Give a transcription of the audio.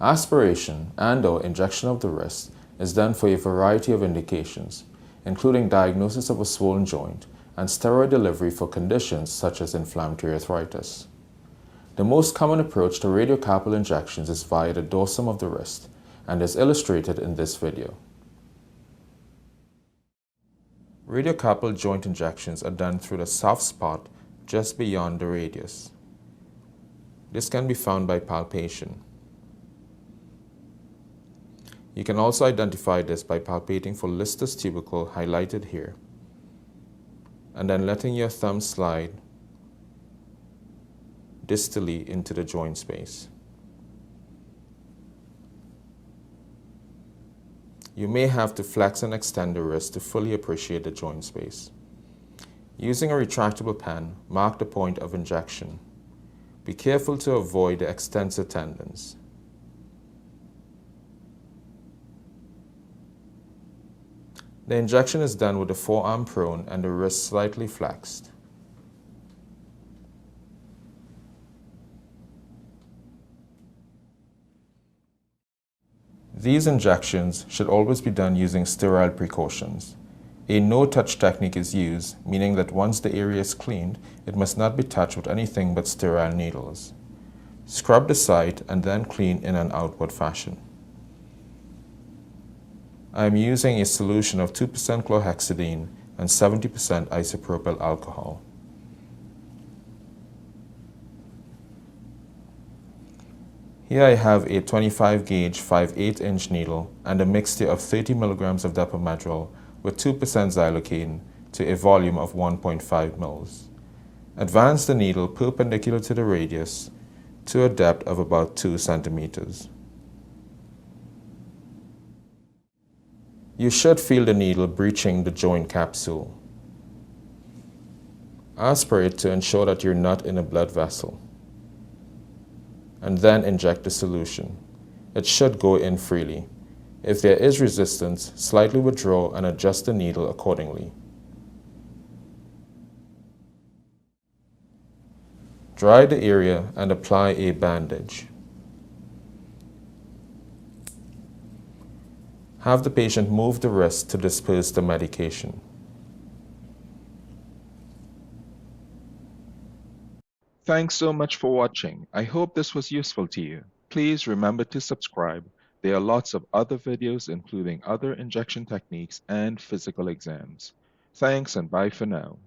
Aspiration and/or injection of the wrist is done for a variety of indications, including diagnosis of a swollen joint and steroid delivery for conditions such as inflammatory arthritis. The most common approach to radiocarpal injections is via the dorsum of the wrist and is illustrated in this video. Radiocarpal joint injections are done through the soft spot just beyond the radius. This can be found by palpation. You can also identify this by palpating for Lister's tubercle highlighted here, and then letting your thumb slide distally into the joint space. You may have to flex and extend the wrist to fully appreciate the joint space. Using a retractable pen, mark the point of injection. Be careful to avoid the extensor tendons. The injection is done with the forearm prone and the wrist slightly flexed. These injections should always be done using sterile precautions. A no-touch technique is used, meaning that once the area is cleaned, it must not be touched with anything but sterile needles. Scrub the site and then clean in an outward fashion. I am using a solution of 2% chlorhexidine and 70% isopropyl alcohol. Here I have a 25 gauge 5/8 inch needle and a mixture of 30 milligrams of depomedrol with 2% xylocaine to a volume of 1.5 mL. Advance the needle perpendicular to the radius to a depth of about 2 centimeters. You should feel the needle breaching the joint capsule. Aspirate to ensure that you're not in a blood vessel, and then inject the solution. It should go in freely. If there is resistance, slightly withdraw and adjust the needle accordingly. Dry the area and apply a bandage. Have the patient move the wrist to disperse the medication. Thanks so much for watching. I hope this was useful to you. Please remember to subscribe. There are lots of other videos including other injection techniques and physical exams. Thanks and bye for now.